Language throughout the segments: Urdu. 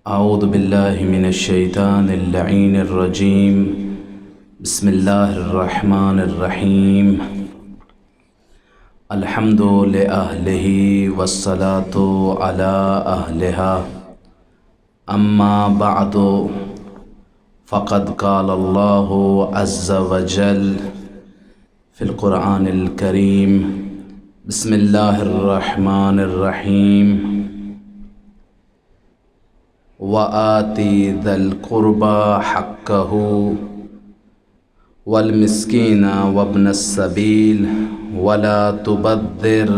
اعوذ باللہ من الشیطان اللعین الرجیم بسم اللہ الرحمن الرحیم الحمد لأہلہ والصلاة علی اہلہا اما بعد فقد قال اللہ عز وجل فی القرآن الکریم بسم اللہ الرحمن الرحیم وآتی ذا القربى حقه والمسکین وابن السبیل ولا تبذر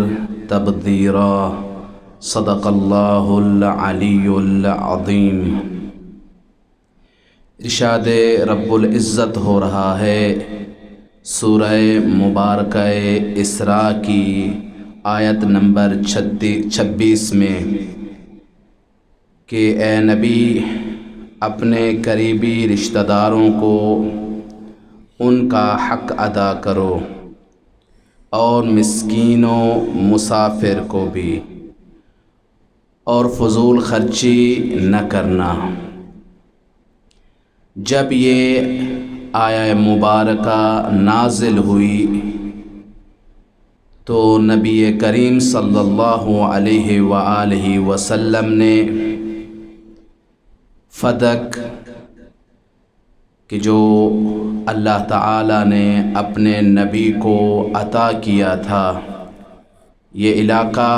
تبذیرا صدق اللہ العلی العظیم۔ ارشاد رب العزت ہو رہا ہے سورہ مبارکہ اسراء کی آیت نمبر 26 میں کہ اے نبی اپنے قریبی رشتہ داروں کو ان کا حق ادا کرو اور مسکین و مسافر کو بھی، اور فضول خرچی نہ کرنا۔ جب یہ آیہ مبارکہ نازل ہوئی تو نبی کریم صلی اللہ علیہ وآلہ وسلم نے فدق کہ جو اللہ تعالیٰ نے اپنے نبی کو عطا کیا تھا، یہ علاقہ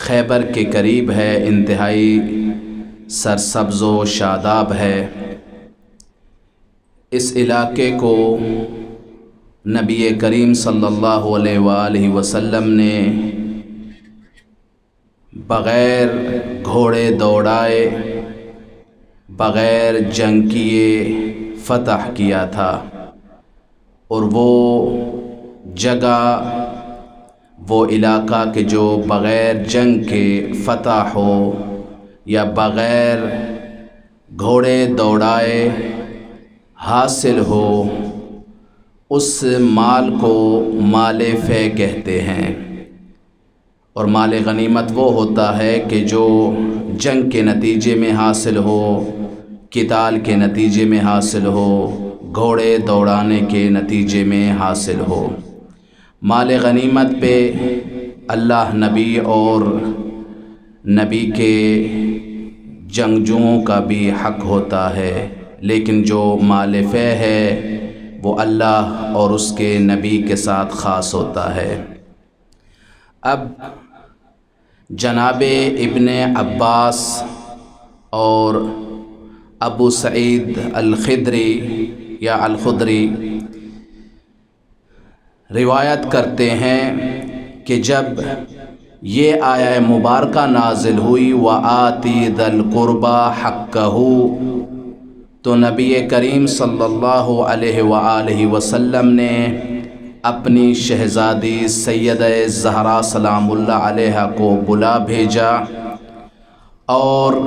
خیبر کے قریب ہے، انتہائی سرسبز و شاداب ہے۔ اس علاقے کو نبی کریم صلی اللہ علیہ وآلہ وسلم نے بغیر گھوڑے دوڑائے، بغیر جنگ کیے فتح کیا تھا، اور وہ جگہ، وہ علاقہ کہ جو بغیر جنگ کے فتح ہو یا بغیر گھوڑے دوڑائے حاصل ہو، اس مال کو مال فے کہتے ہیں۔ اور مال غنیمت وہ ہوتا ہے کہ جو جنگ کے نتیجے میں حاصل ہو، قتال کے نتیجے میں حاصل ہو، گھوڑے دوڑانے کے نتیجے میں حاصل ہو۔ مال غنیمت پہ اللہ، نبی اور نبی کے جنگجوؤں کا بھی حق ہوتا ہے، لیکن جو مال فے ہے وہ اللہ اور اس کے نبی کے ساتھ خاص ہوتا ہے۔ اب جناب ابن عباس اور ابو سعید الخدری یا الخدری روایت کرتے ہیں کہ جب یہ آیہ مبارکہ نازل ہوئی وآتی ذا القربى حقہ، تو نبی کریم صلی اللہ علیہ وآلہ وسلم نے اپنی شہزادی سیدہ زہرا سلام اللہ علیہ کو بلا بھیجا اور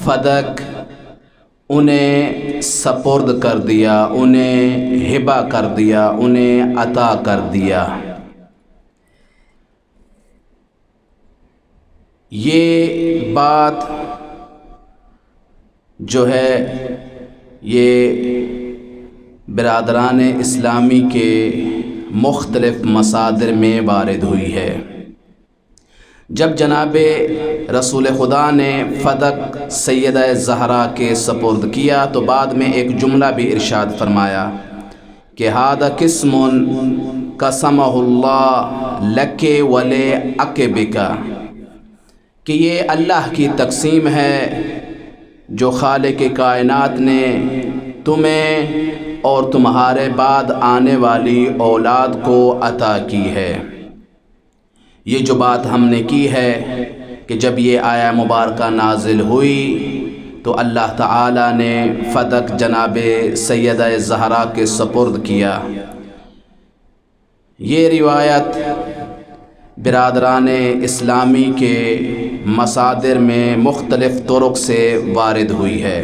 فدق انہیں سپرد کر دیا، انہیں ہبہ کر دیا، انہیں عطا کر دیا۔ یہ بات جو ہے یہ برادران اسلامی کے مختلف مصادر میں وارد ہوئی ہے۔ جب جناب رسول خدا نے فدق سیدہ زہرا کے سپرد کیا تو بعد میں ایک جملہ بھی ارشاد فرمایا کہ ھذا قسم قسمہ اللہ لک ولعقبک، کہ یہ اللہ کی تقسیم ہے جو خالق کائنات نے تمہیں اور تمہارے بعد آنے والی اولاد کو عطا کی ہے۔ یہ جو بات ہم نے کی ہے کہ جب یہ آیہ مبارکہ نازل ہوئی تو اللہ تعالیٰ نے فدق جناب سیدہ زہرا کے سپرد کیا۔ یہ روایت برادران اسلامی کے مصادر میں مختلف طرق سے وارد ہوئی ہے۔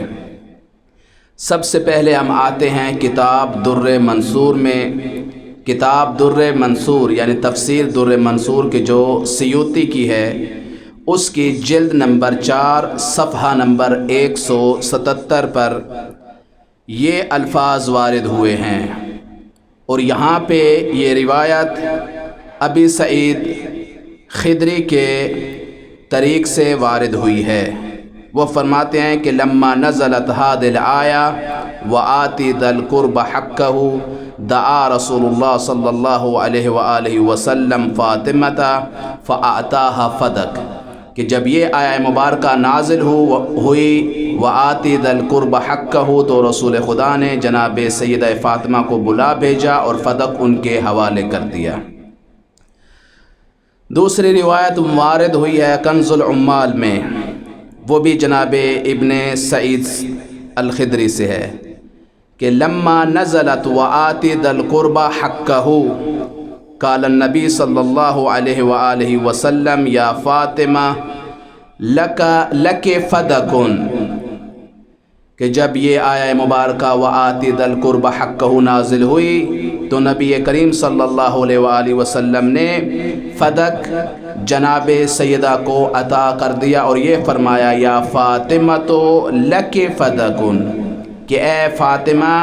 سب سے پہلے ہم آتے ہیں کتاب در منصور میں۔ کتاب در منصور یعنی تفسیر در منصور کی جو سیوطی کی ہے، اس کی جلد نمبر 4 صفحہ نمبر 177 پر یہ الفاظ وارد ہوئے ہیں، اور یہاں پہ یہ روایت ابی سعید خدری کے طریق سے وارد ہوئی ہے۔ وہ فرماتے ہیں کہ لما نزلت هذه الآية وآتِ ذا القربى حقه دعا رسول اللہ صلی اللہ علیہ وآلہ وسلم فاطمہ فأعطاها فدک، کہ جب یہ آیہ مبارکہ نازل ہوئی وآتِ ذا القربى حقه، تو رسول خدا نے جناب سیدہ فاطمہ کو بلا بھیجا اور فدق ان کے حوالے کر دیا۔ دوسری روایت وارد ہوئی ہے کنز العمال میں، وہ بھی جناب ابن سعید الخدری سے ہے کہ لما نزلت وآتِ ذا القربى حقه قال النبی صلی اللہ علیہ وآلہ وسلم یا فاطمہ لک فدکن، کہ جب یہ آیہ مبارکہ وآتِ ذا القربى حقه نازل ہوئی تو نبی کریم صلی اللہ علیہ وآلہ وسلم نے فدق جناب سیدہ کو عطا کر دیا اور یہ فرمایا یا فاطمہ تو لک فدکن، کہ اے فاطمہ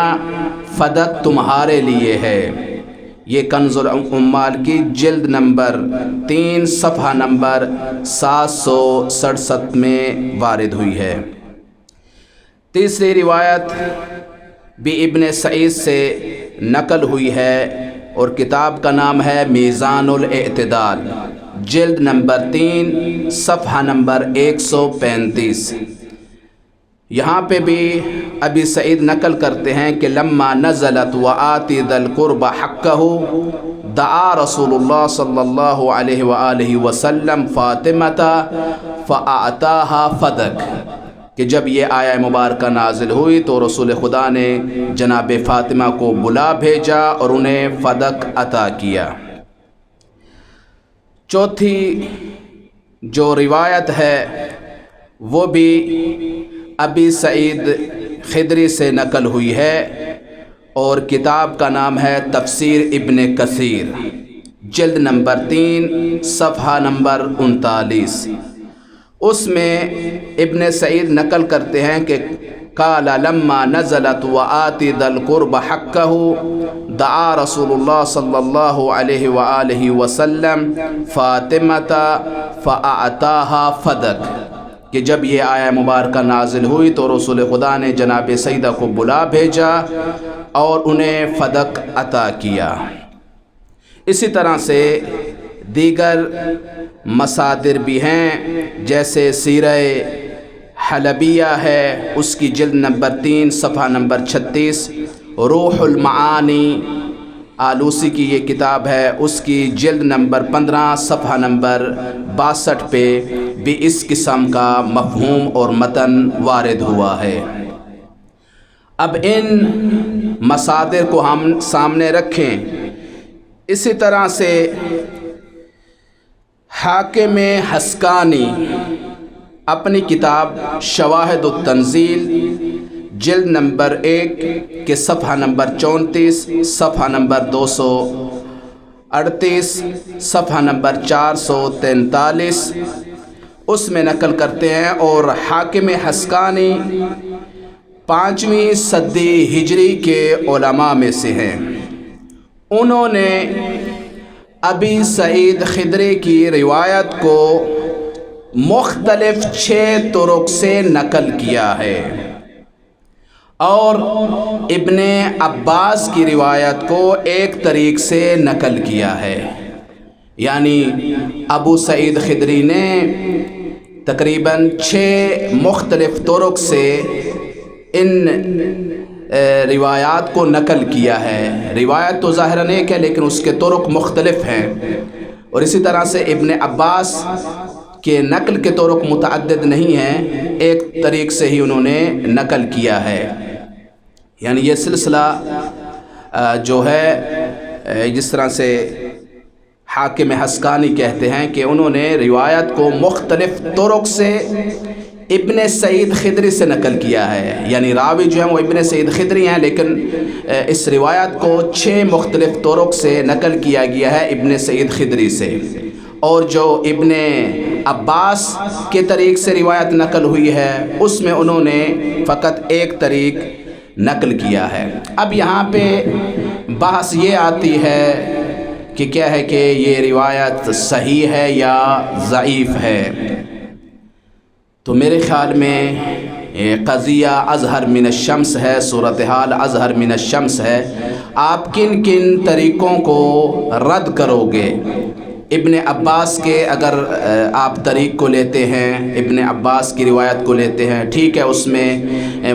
فدق تمہارے لیے ہے۔ یہ کنز العمال کی جلد نمبر 3 صفحہ نمبر 767 میں وارد ہوئی ہے۔ تیسری روایت بھی ابن سعید سے نقل ہوئی ہے اور کتاب کا نام ہے میزان الاعتدال، جلد نمبر 3 صفحہ نمبر 135۔ یہاں پہ بھی ابی سعید نقل کرتے ہیں کہ لما نزلت وآتِ ذا القربى حقه دعا رسول اللہ صلی اللہ علیہ وآلہ وسلم فاطمہ فأعطاها فدک، کہ جب یہ آیہ مبارکہ نازل ہوئی تو رسول خدا نے جناب فاطمہ کو بلا بھیجا اور انہیں فدق عطا کیا۔ چوتھی جو روایت ہے وہ بھی ابی سعید خدری سے نقل ہوئی ہے اور کتاب کا نام ہے تفسیر ابن کثیر، جلد نمبر 3 صفحہ نمبر 39۔ اس میں ابن سعید نقل کرتے ہیں کہ قال لما نزلت وآتِ ذا القربى حقه دعا رسول اللہ صلی اللہ علیہ وآلہ وسلم فاطمہ فأعطاها فدک، کہ جب یہ آیہ مبارکہ نازل ہوئی تو رسول خدا نے جناب سیدہ کو بلا بھیجا اور انہیں فدق عطا کیا۔ اسی طرح سے دیگر مصادر بھی ہیں، جیسے سیرہ حلبیہ ہے، اس کی جلد نمبر 3 صفحہ نمبر 36، روح المعانی آلوسی کی یہ کتاب ہے، اس کی جلد نمبر 15 صفحہ نمبر 62 پہ بھی اس قسم کا مفہوم اور متن وارد ہوا ہے۔ اب ان مصادر کو ہم سامنے رکھیں، اسی طرح سے حاکم حسکانی اپنی کتاب شواہد التنزیل جلد نمبر 1 کے صفحہ نمبر 34، صفحہ نمبر 238، صفحہ نمبر 443 اس میں نقل کرتے ہیں، اور حاکم حسکانی 5ویں صدی ہجری کے علماء میں سے ہیں۔ انہوں نے ابی سعید خدری کی روایت کو مختلف 6 طرق سے نقل کیا ہے، اور ابن عباس کی روایت کو ایک طریق سے نقل کیا ہے۔ یعنی ابو سعید خدری نے تقریباً 6 مختلف طرق سے ان روایات کو نقل کیا ہے۔ روایت تو ظاہراً ایک ہے لیکن اس کے طرق مختلف ہیں، اور اسی طرح سے ابن عباس کے نقل کے طرق متعدد نہیں ہیں، ایک طریق سے ہی انہوں نے نقل کیا ہے۔ یعنی یہ سلسلہ جو ہے جس طرح سے حاکم حسکانی کہتے ہیں کہ انہوں نے روایت کو مختلف طرق سے ابن سعید خدری سے نقل کیا ہے، یعنی راوی جو ہیں وہ ابن سعید خدری ہیں، لیکن اس روایت کو 6 مختلف طرق سے نقل کیا گیا ہے ابن سعید خدری سے، اور جو ابن عباس کے طریق سے روایت نقل ہوئی ہے، اس میں انہوں نے فقط ایک طریق نقل کیا ہے۔ اب یہاں پہ بحث یہ آتی ہے کہ کیا ہے کہ یہ روایت صحیح ہے یا ضعیف ہے۔ تو میرے خیال میں قضیہ اظہر من الشمس ہے، صورتحال اظہر من الشمس ہے۔ آپ کن کن طریقوں کو رد کرو گے؟ ابن عباس کے اگر آپ طریق کو لیتے ہیں، ابن عباس کی روایت کو لیتے ہیں، ٹھیک ہے، اس میں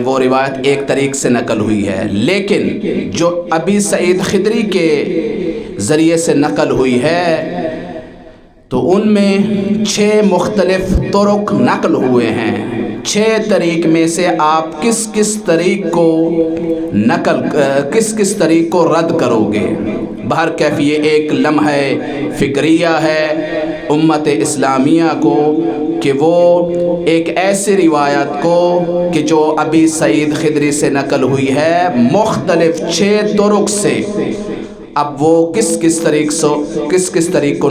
وہ روایت ایک طریق سے نقل ہوئی ہے، لیکن جو ابی سعید خدری کے ذریعے سے نقل ہوئی ہے تو ان میں 6 مختلف طرق نقل ہوئے ہیں۔ 6 طریق میں سے آپ کس طریق کو رد کرو گے؟ بہرکیف یہ ایک لمحہ فکریہ ہے امت اسلامیہ کو کہ وہ ایک ایسی روایت کو کہ جو ابی سعید خدری سے نقل ہوئی ہے مختلف 6 طرق سے، اب وہ کس طریق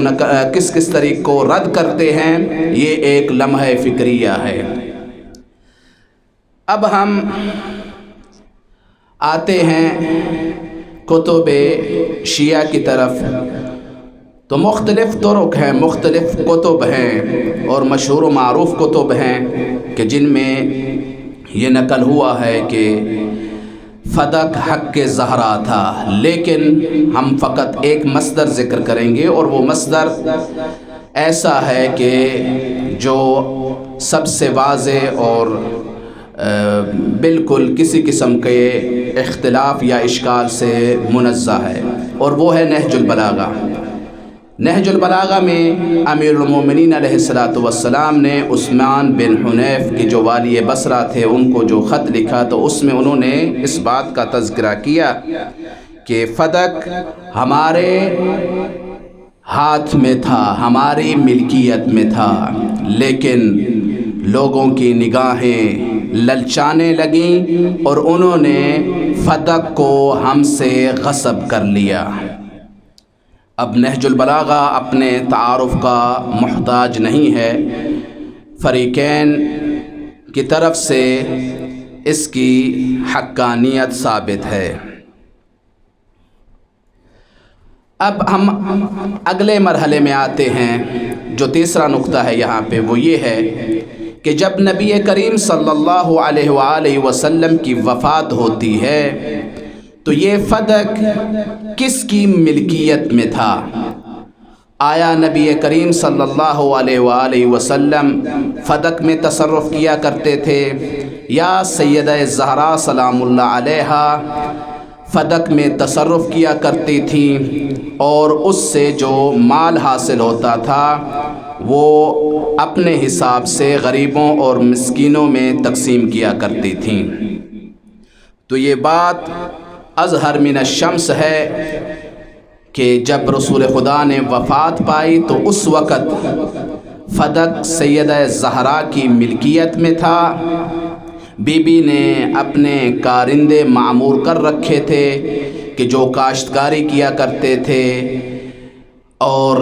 کو رد کرتے ہیں، یہ ایک لمحہ فکریہ ہے۔ اب ہم آتے ہیں کتب شیعہ کی طرف، تو مختلف طرق ہیں، مختلف کتب ہیں اور مشہور و معروف کتب ہیں کہ جن میں یہ نقل ہوا ہے کہ فدق حق زہرا تھا، لیکن ہم فقط ایک مصدر ذکر کریں گے اور وہ مصدر ایسا ہے کہ جو سب سے واضح اور بالکل کسی قسم کے اختلاف یا اشکال سے منزہ ہے، اور وہ ہے نہج البلاغہ۔ نہج البلاغہ میں امیر المومنین علیہ السلام نے عثمان بن حنیف کی جو والی بصرہ تھے ان کو جو خط لکھا، تو اس میں انہوں نے اس بات کا تذکرہ کیا کہ فدق ہمارے ہاتھ میں تھا، ہماری ملکیت میں تھا، لیکن لوگوں کی نگاہیں للچانے لگیں اور انہوں نے فدق کو ہم سے غصب کر لیا۔ اب نہج البلاغہ اپنے تعارف کا محتاج نہیں ہے، فریقین کی طرف سے اس کی حقانیت ثابت ہے۔ اب ہم اگلے مرحلے میں آتے ہیں، جو تیسرا نقطہ ہے یہاں پہ وہ یہ ہے کہ جب نبی کریم صلی اللہ علیہ وآلہ وسلم کی وفات ہوتی ہے تو یہ فدق کس کی ملکیت میں تھا؟ آیا نبی کریم صلی اللہ علیہ وآلہ وسلم فدق میں تصرف کیا کرتے تھے، یا سیدہ زہرا سلام اللہ علیہا فدق میں تصرف کیا کرتی تھیں اور اس سے جو مال حاصل ہوتا تھا وہ اپنے حساب سے غریبوں اور مسکینوں میں تقسیم کیا کرتی تھیں؟ تو یہ بات اظہر من الشمس ہے کہ جب رسول خدا نے وفات پائی تو اس وقت فدق سیدہ زہرا کی ملکیت میں تھا۔ بی بی نے اپنے کارندے معمور کر رکھے تھے کہ جو کاشتکاری کیا کرتے تھے، اور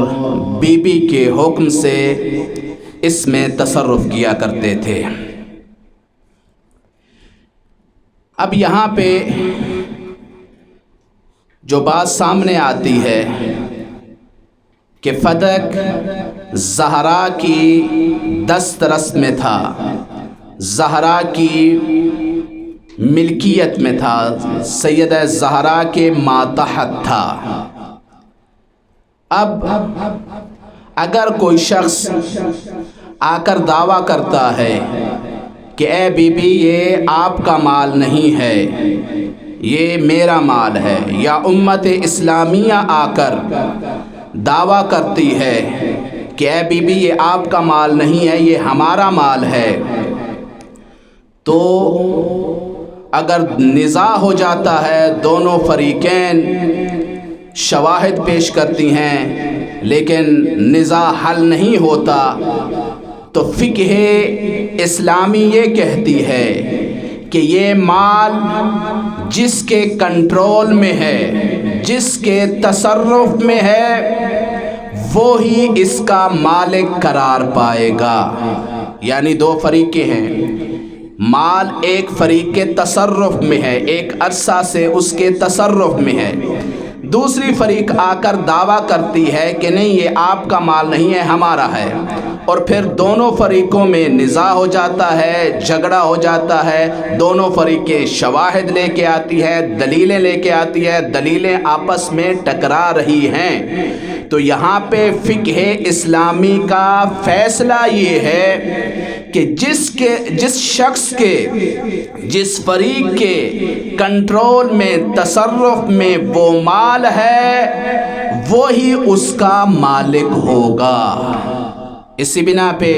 بی بی کے حکم سے اس میں تصرف کیا کرتے تھے۔ اب یہاں پہ جو بات سامنے آتی ہے کہ فدق زہرا کی دسترس میں تھا، زہرا کی ملکیت میں تھا، سیدہ زہرا کے ماتحت تھا۔ اب اگر کوئی شخص آ کر دعویٰ کرتا ہے کہ اے بی بی یہ آپ کا مال نہیں ہے، یہ میرا مال ہے، یا امت اسلامیہ آ کر دعویٰ کرتی ہے کہ اے بی بی یہ آپ کا مال نہیں ہے، یہ ہمارا مال ہے، تو اگر نزاع ہو جاتا ہے، دونوں فریقین شواہد پیش کرتی ہیں لیکن نزاع حل نہیں ہوتا، تو فقہ اسلامی یہ کہتی ہے کہ یہ مال جس کے کنٹرول میں ہے، جس کے تصرف میں ہے، وہ ہی اس کا مالک قرار پائے گا۔ یعنی دو فریقیں ہیں، مال ایک فریق کے تصرف میں ہے، ایک عرصہ سے اس کے تصرف میں ہے، دوسری فریق آ کر دعویٰ کرتی ہے کہ نہیں یہ آپ کا مال نہیں ہے، ہمارا ہے، اور پھر دونوں فریقوں میں نزاع ہو جاتا ہے، جھگڑا ہو جاتا ہے، دونوں فریقیں شواہد لے کے آتی ہے، دلیلیں لے کے آتی ہے، دلیلیں آپس میں ٹکرا رہی ہیں۔ تو یہاں پہ فقہ اسلامی کا فیصلہ یہ ہے کہ جس شخص کے، جس فریق کے کنٹرول میں، تصرف میں وہ مال ہے، وہی اس کا مالک ہوگا۔ اسی بنا پہ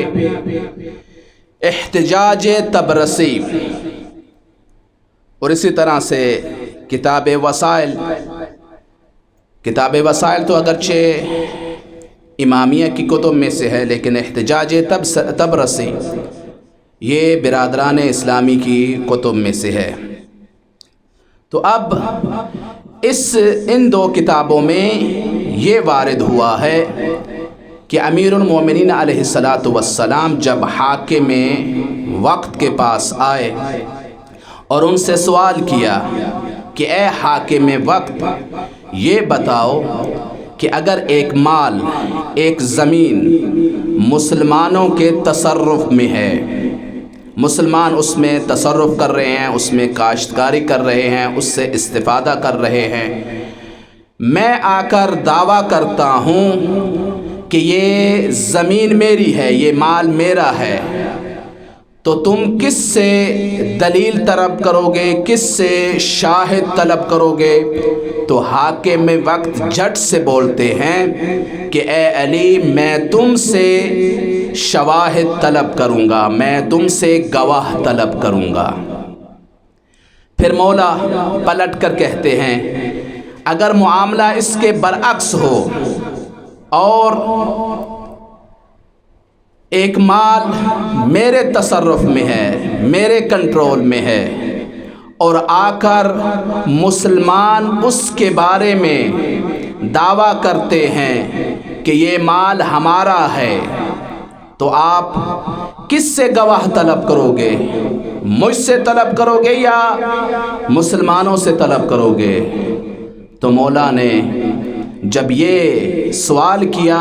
احتجاج تبرسی اور اسی طرح سے کتاب وسائل تو اگرچہ امامیہ کی کتب میں سے ہے، لیکن احتجاج تبرسی یہ برادران اسلامی کی کتب میں سے ہے۔ تو اب ان دو کتابوں میں یہ وارد ہوا ہے کہ امیر المومنین علیہ الصلاۃ والسلام جب حاکم وقت کے پاس آئے اور ان سے سوال کیا کہ اے حاکم وقت، یہ بتاؤ کہ اگر ایک مال، ایک زمین مسلمانوں کے تصرف میں ہے، مسلمان اس میں تصرف کر رہے ہیں، اس میں کاشتکاری کر رہے ہیں، اس سے استفادہ کر رہے ہیں، میں آ کر دعویٰ کرتا ہوں کہ یہ زمین میری ہے، یہ مال میرا ہے، تو تم کس سے دلیل طلب کرو گے، کس سے شاہد طلب کرو گے؟ تو حاکم وقت جھٹ سے بولتے ہیں کہ اے علی، میں تم سے شواہد طلب کروں گا، میں تم سے گواہ طلب کروں گا۔ پھر مولا پلٹ کر کہتے ہیں اگر معاملہ اس کے برعکس ہو اور ایک مال میرے تصرف میں ہے، میرے کنٹرول میں ہے، اور آ کر مسلمان اس کے بارے میں دعویٰ کرتے ہیں کہ یہ مال ہمارا ہے، تو آپ کس سے گواہ طلب کرو گے؟ مجھ سے طلب کرو گے یا مسلمانوں سے طلب کرو گے؟ تو مولا نے جب یہ سوال کیا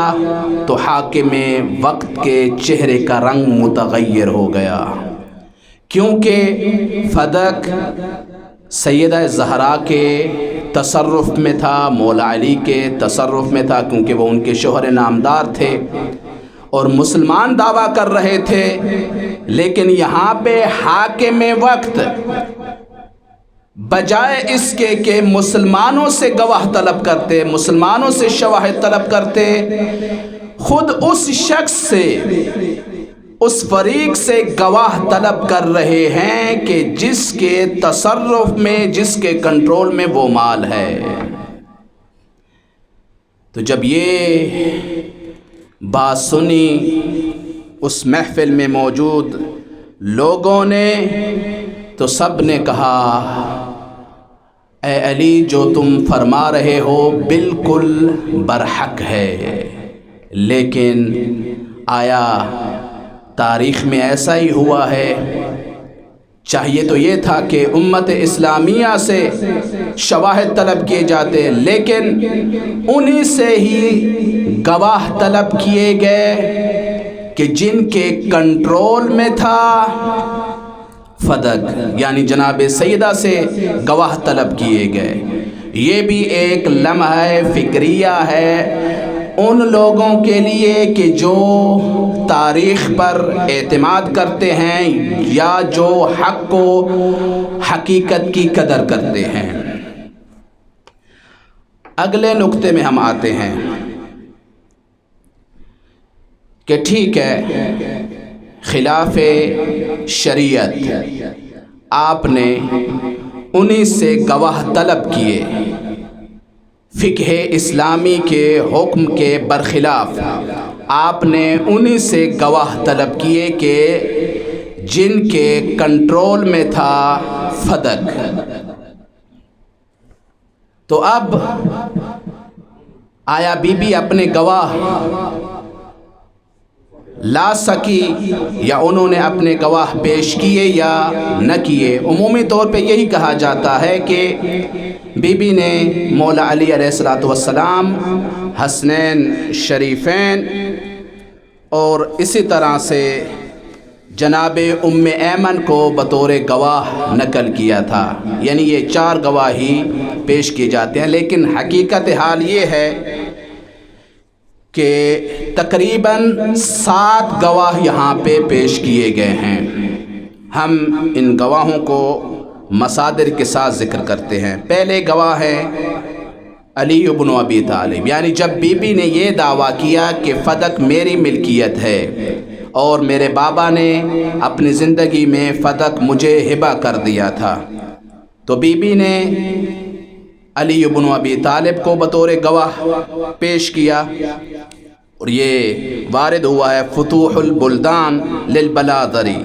تو حاکم وقت کے چہرے کا رنگ متغیر ہو گیا، کیونکہ فدق سیدہ زہرا کے تصرف میں تھا، مولا علی کے تصرف میں تھا، کیونکہ وہ ان کے شوہر نامدار تھے اور مسلمان دعویٰ کر رہے تھے۔ لیکن یہاں پہ حاکم وقت بجائے اس کے کہ مسلمانوں سے گواہ طلب کرتے، مسلمانوں سے شواہد طلب کرتے، خود اس شخص سے، اس فریق سے گواہ طلب کر رہے ہیں کہ جس کے تصرف میں، جس کے کنٹرول میں وہ مال ہے۔ تو جب یہ بات سنی اس محفل میں موجود لوگوں نے تو سب نے کہا اے علی، جو تم فرما رہے ہو بالکل برحق ہے، لیکن آیا تاریخ میں ایسا ہی ہوا ہے؟ چاہیے تو یہ تھا کہ امت اسلامیہ سے شواہد طلب کیے جاتے، لیکن انہی سے ہی گواہ طلب کیے گئے کہ جن کے کنٹرول میں تھا فدق، یعنی جناب سیدہ سے گواہ طلب کیے گئے۔ یہ بھی ایک لمحہ فکریہ ہے ان لوگوں کے لیے کہ جو تاریخ پر اعتماد کرتے ہیں یا جو حق و حقیقت کی قدر کرتے ہیں۔ اگلے نقطے میں ہم آتے ہیں کہ ٹھیک ہے، خلاف شریعت آپ نے انہی سے گواہ طلب کیے، فقہ اسلامی کے حکم کے برخلاف آپ نے انہی سے گواہ طلب کیے کہ جن کے کنٹرول میں تھا فدق۔ تو اب آیا بی بی اپنے گواہ لا سکی یا انہوں نے اپنے گواہ پیش کیے یا نہ کیے؟ عمومی طور پہ یہی کہا جاتا ہے کہ بی بی نے مولا علی علیہ السلام، حسنین شریفین اور اسی طرح سے جناب ام ایمن کو بطور گواہ نقل کیا تھا، یعنی یہ 4 گواہی پیش کیے جاتے ہیں۔ لیکن حقیقت حال یہ ہے کہ تقریباً 7 گواہ یہاں پہ پیش کیے گئے ہیں۔ ہم ان گواہوں کو مصادر کے ساتھ ذکر کرتے ہیں۔ پہلے گواہ ہیں علی بن ابی طالب، یعنی جب بی بی نے یہ دعویٰ کیا کہ فدق میری ملکیت ہے اور میرے بابا نے اپنی زندگی میں فدق مجھے ہبہ کر دیا تھا، تو بی بی نے علی بن ابی طالب کو بطور گواہ پیش کیا، اور یہ وارد ہوا ہے فتوح البلدان للبلاذری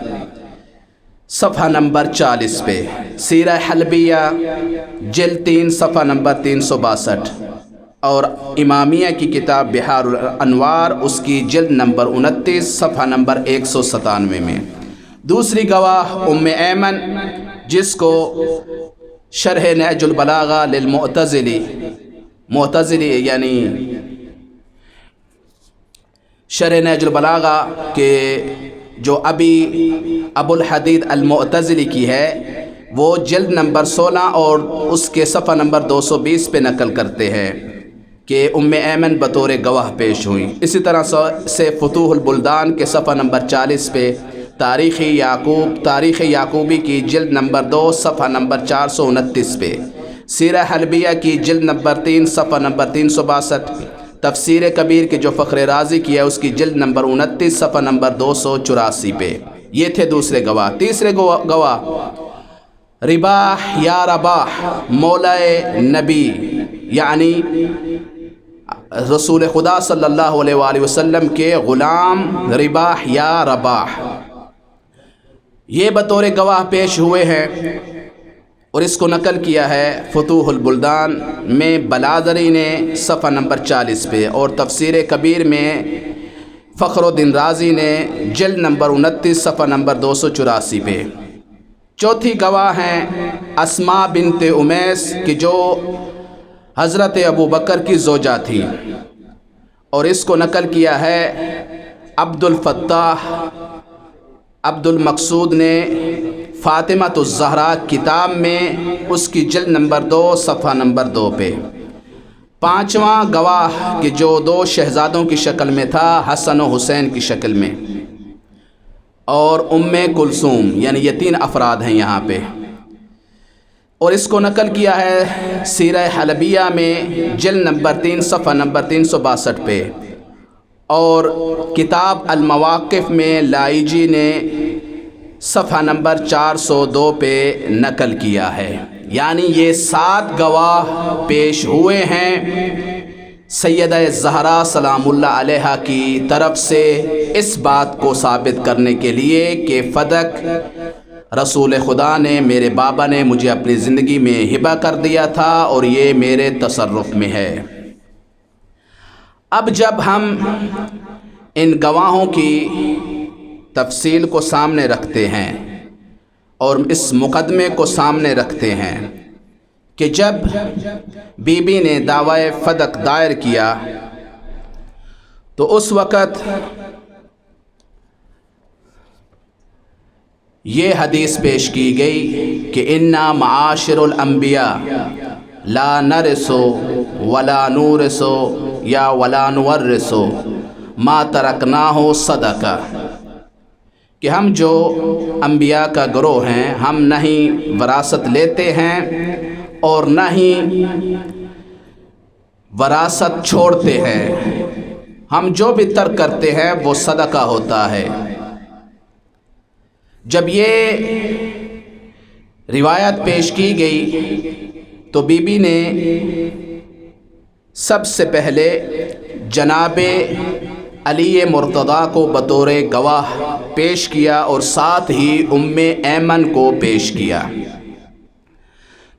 صفحہ نمبر 40 پہ، سیرہ حلبیہ جلد 3 صفحہ نمبر 362، اور امامیہ کی کتاب بحار الانوار اس کی جلد نمبر 29 صفحہ نمبر 197 میں۔ دوسری گواہ ام ایمن، جس کو شرح نہج البلاغہ للمعتزلی، معتزلی یعنی شرح نہج البلاغہ کے جو ابو الحدید المعتزلی کی ہے، وہ جلد نمبر 16 اور اس کے صفحہ نمبر 220 پہ نقل کرتے ہیں کہ ام ایمن بطور گواہ پیش ہوئی۔ اسی طرح سے فتوح البلدان کے صفحہ نمبر 40 پہ، تاریخ یعقوبی کی جلد نمبر 2 صفحہ نمبر 429 پہ، سیرہ حلبیہ کی جلد نمبر 3 صفحہ نمبر 362، تفسیر کبیر کے جو فخر رازی کی ہے اس کی جلد نمبر 29 صفحہ نمبر 284 پہ۔ یہ تھے دوسرے گواہ۔ تیسرے گواہ رباح یا رباح مولا نبی، یعنی رسول خدا صلی اللہ علیہ وآلہ وسلم کے غلام رباح یا رباح، یہ بطور گواہ پیش ہوئے ہیں، اور اس کو نقل کیا ہے فتوح البلدان میں بلادری نے صفحہ نمبر 40 پہ، اور تفسیر کبیر میں فخر الدین رازی نے جلد نمبر 29 صفحہ نمبر 284 پہ۔ چوتھی گواہ ہیں اسماء بنت امیس کہ جو حضرت ابو بکر کی زوجہ تھی، اور اس کو نقل کیا ہے عبد الفتاح عبد المقصود نے فاطمۃ الزہرا کتاب میں اس کی جلد نمبر 2 صفحہ نمبر 2 پہ۔ پانچواں گواہ کہ جو 2 شہزادوں کی شکل میں تھا، حسن و حسین کی شکل میں، اور ام کلثوم، یعنی یہ 3 افراد ہیں یہاں پہ، اور اس کو نقل کیا ہے سیرہ حلبیہ میں جلد نمبر 3 صفحہ نمبر 362 پہ، اور کتاب المواقف میں لائجی نے صفحہ نمبر 402 پہ نقل کیا ہے۔ یعنی یہ 7 گواہ پیش ہوئے ہیں سیدہ زہرا سلام اللہ علیہا کی طرف سے اس بات کو ثابت کرنے کے لیے کہ فدق رسول خدا نے، میرے بابا نے مجھے اپنی زندگی میں ہبہ کر دیا تھا اور یہ میرے تصرف میں ہے۔ اب جب ہم ان گواہوں کی تفصیل کو سامنے رکھتے ہیں اور اس مقدمے کو سامنے رکھتے ہیں کہ جب بی بی نے دعوی فدق دائر کیا تو اس وقت یہ حدیث پیش کی گئی کہ انا معاشر الانبیاء لا نرثو ولا نورثو یا ولا نورثو ما ترکناہ صدقہ، کہ ہم جو انبیاء کا گروہ ہیں ہم نہ ہی وراثت لیتے ہیں اور نہ ہی وراثت چھوڑتے ہیں، ہم جو بھی ترک کرتے ہیں وہ صدقہ ہوتا ہے۔ جب یہ روایت پیش کی گئی تو بی بی نے سب سے پہلے جناب علی مرتضیٰ کو بطور گواہ پیش کیا اور ساتھ ہی ام ایمن کو پیش کیا۔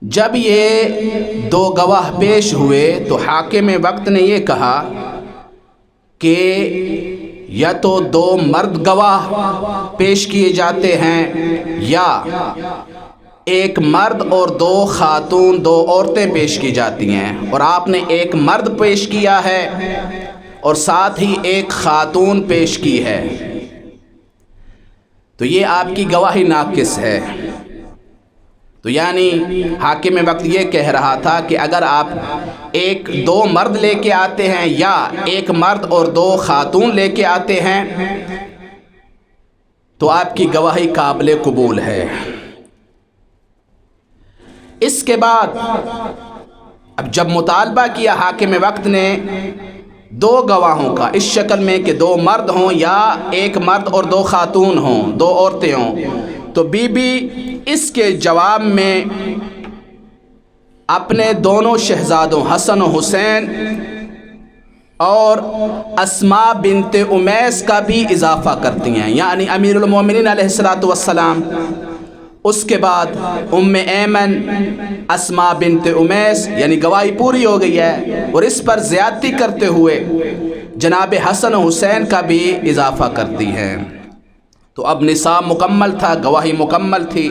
جب یہ دو گواہ پیش ہوئے تو حاکم وقت نے یہ کہا کہ یا تو دو مرد گواہ پیش کیے جاتے ہیں یا ایک مرد اور دو خاتون، دو عورتیں پیش کی جاتی ہیں، اور آپ نے ایک مرد پیش کیا ہے اور ساتھ ہی ایک خاتون پیش کی ہے، تو یہ آپ کی گواہی ناقص ہے۔ تو یعنی حاکم وقت یہ کہہ رہا تھا کہ اگر آپ ایک دو مرد لے کے آتے ہیں یا ایک مرد اور دو خاتون لے کے آتے ہیں تو آپ کی گواہی قابل قبول ہے۔ اس کے بعد اب جب مطالبہ کیا حاکم وقت نے دو گواہوں کا اس شکل میں کہ دو مرد ہوں یا ایک مرد اور دو خاتون ہوں، دو عورتیں ہوں، تو بی بی اس کے جواب میں اپنے دونوں شہزادوں حسن و حسین اور اسماء بنت امیس کا بھی اضافہ کرتی ہیں، یعنی امیر المومنین علیہ السلام، اس کے بعد ام ایمن، اسماء بنت امیس، یعنی گواہی پوری ہو گئی ہے، اور اس پر زیادتی کرتے ہوئے جناب حسن و حسین کا بھی اضافہ کرتی ہیں۔ تو اب نصاب مکمل تھا، گواہی مکمل تھی۔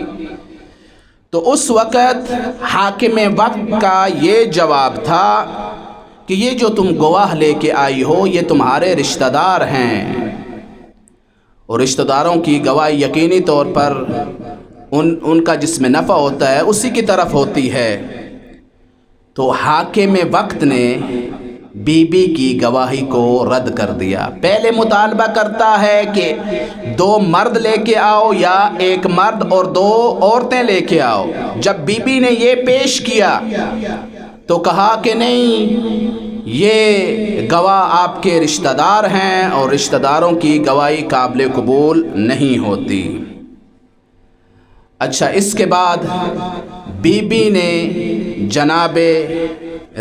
تو اس وقت حاکم وقت کا یہ جواب تھا کہ یہ جو تم گواہ لے کے آئی ہو یہ تمہارے رشتہ دار ہیں، اور رشتہ داروں کی گواہی یقینی طور پر ان کا جس میں نفع ہوتا ہے اسی کی طرف ہوتی ہے۔ تو حاکم وقت نے بی بی کی گواہی کو رد کر دیا۔ پہلے مطالبہ کرتا ہے کہ دو مرد لے کے آؤ یا ایک مرد اور دو عورتیں لے کے آؤ۔ جب بی بی نے یہ پیش کیا تو کہا کہ نہیں، یہ گواہ آپ کے رشتہ دار ہیں اور رشتہ داروں کی گواہی قابل قبول نہیں ہوتی۔ اچھا، اس کے بعد بی بی نے جناب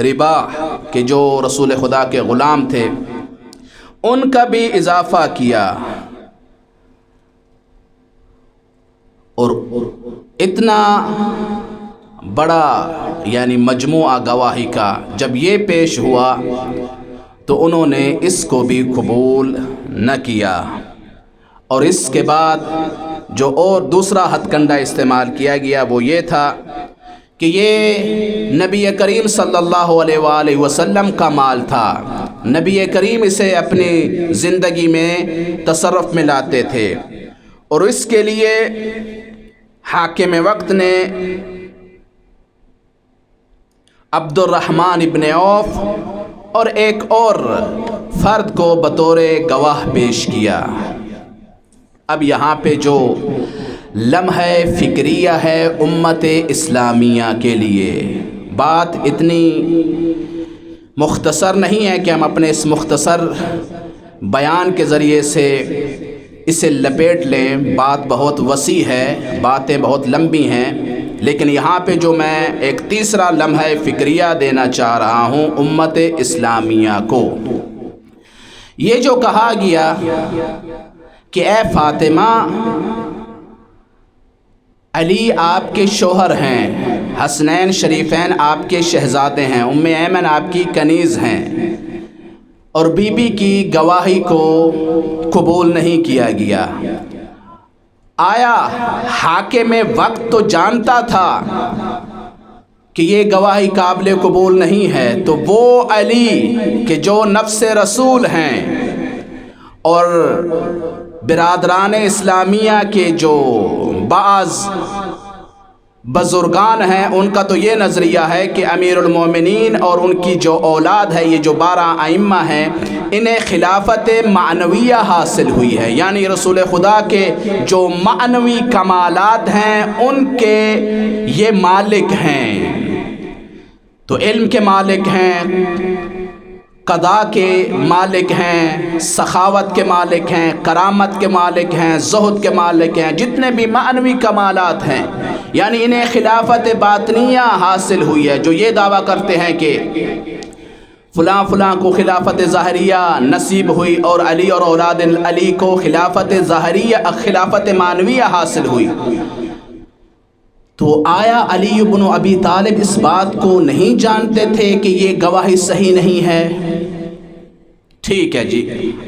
رباح کہ جو رسول خدا کے غلام تھے ان کا بھی اضافہ کیا، اور اتنا بڑا یعنی مجموعہ گواہی کا جب یہ پیش ہوا تو انہوں نے اس کو بھی قبول نہ کیا۔ اور اس کے بعد جو اور دوسرا ہتھ کنڈا استعمال کیا گیا وہ یہ تھا کہ یہ نبی کریم صلی اللہ علیہ وآلہ وسلم کا مال تھا، نبی کریم اسے اپنی زندگی میں تصرف میں لاتے تھے، اور اس کے لیے حاکم وقت نے عبد الرحمن ابن عوف اور ایک اور فرد کو بطور گواہ پیش کیا۔ اب یہاں پہ جو لمحہ فکریہ ہے امت اسلامیہ کے لیے، بات اتنی مختصر نہیں ہے کہ ہم اپنے اس مختصر بیان کے ذریعے سے اسے لپیٹ لیں، بات بہت وسیع ہے، باتیں بہت لمبی ہیں، لیکن یہاں پہ جو میں ایک تیسرا لمحہ فکریہ دینا چاہ رہا ہوں امت اسلامیہ کو، یہ جو کہا گیا کہ اے فاطمہ، علی آپ کے شوہر ہیں، حسنین شریفین آپ کے شہزادے ہیں، ام ایمن آپ کی کنیز ہیں، اور بی بی کی گواہی کو قبول نہیں کیا گیا۔ آیا حاکم وقت تو جانتا تھا کہ یہ گواہی قابل قبول نہیں ہے، تو وہ علی کہ جو نفس رسول ہیں اور برادران اسلامیہ کے جو بعض بزرگان ہیں ان کا تو یہ نظریہ ہے کہ امیر المومنین اور ان کی جو اولاد ہے، یہ جو 12 ائمہ ہیں، انہیں خلافت معنویہ حاصل ہوئی ہے، یعنی رسول خدا کے جو معنوی کمالات ہیں ان کے یہ مالک ہیں، تو علم کے مالک ہیں، قضاء کے مالک ہیں، سخاوت کے مالک ہیں، کرامت کے مالک ہیں، زہد کے مالک ہیں، جتنے بھی معنوی کمالات ہیں، یعنی انہیں خلافت باطنیہ حاصل ہوئی ہے۔ جو یہ دعویٰ کرتے ہیں کہ فلاں فلاں کو خلافت ظاہریہ نصیب ہوئی اور علی اور اولاد علی کو خلافت ظاہریہ خلافت معنویہ حاصل ہوئی، تو آیا علی بن ابی طالب اس بات کو نہیں جانتے تھے کہ یہ گواہی صحیح نہیں ہے؟ ٹھیک ہے جی،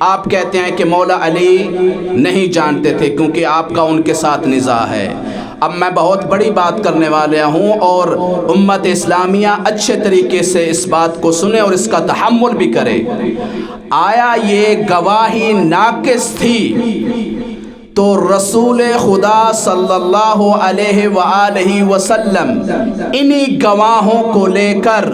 آپ کہتے ہیں کہ مولا علی نہیں جانتے تھے کیونکہ آپ کا ان کے ساتھ نزاع ہے۔ اب میں بہت بڑی بات کرنے والا ہوں اور امت اسلامیہ اچھے طریقے سے اس بات کو سنے اور اس کا تحمل بھی کرے۔ آیا یہ گواہی ناقص تھی تو رسول خدا صلی اللہ علیہ وآلہ وسلم انہی گواہوں کو لے کر،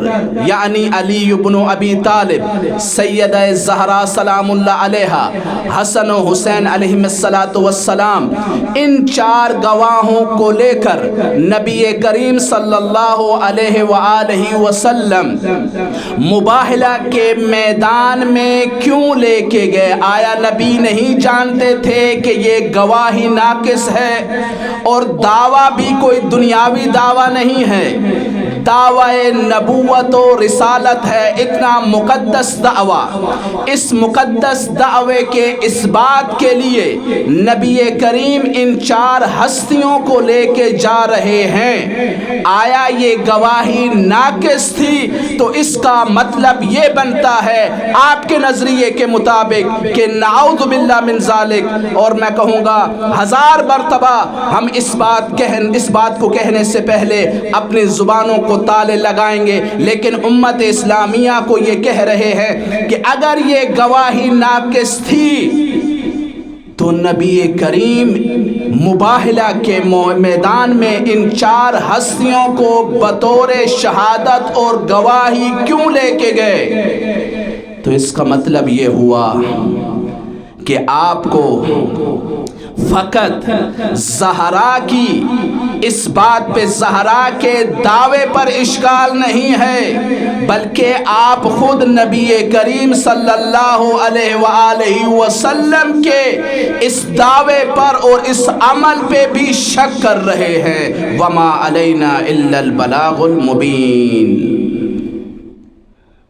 یعنی علی بن ابی طالب، سیدہ زہرا سلام اللہ علیہا، حسن و حسین علیہم السلام، ان 4 گواہوں کو لے کر نبی کریم صلی اللہ علیہ وآلہ وسلم مباہلہ کے میدان میں کیوں لے کے گئے؟ آیا نبی نہیں جانتے تھے کہ یہ گواہی ناقص ہے؟ اور دعویٰ بھی کوئی دنیاوی دعویٰ نہیں ہے، دعوی نبوت و رسالت ہے، اتنا مقدس دعویٰ۔ اس مقدس دعوے کے اس بات کے لیے نبی کریم ان 4 ہستیوں کو لے کے جا رہے ہیں۔ آیا یہ گواہی ناقص تھی تو اس کا مطلب یہ بنتا ہے آپ کے نظریے کے مطابق کہ نعوذ باللہ من ذالک، اور میں کہوں گا 1000 مرتبہ ہم اس بات کو کہنے سے پہلے اپنی زبانوں کو تالے لگائیں گے، لیکن امت اسلامیہ کو یہ کہہ رہے ہیں کہ اگر یہ گواہی ناقص تھی تو نبی کریم مباہلہ کے میدان میں ان 4 ہستیوں کو بطور شہادت اور گواہی کیوں لے کے گئے؟ تو اس کا مطلب یہ ہوا کہ آپ کو فقط زہرا کی اس بات پہ، زہرا کے دعوے پر اشکال نہیں ہے، بلکہ آپ خود نبی کریم صلی اللہ علیہ وآلہ وسلم کے اس دعوے پر اور اس عمل پہ بھی شک کر رہے ہیں۔ وَمَا عَلَيْنَا إِلَّا الْبَلَاغُ الْمُبِينُ۔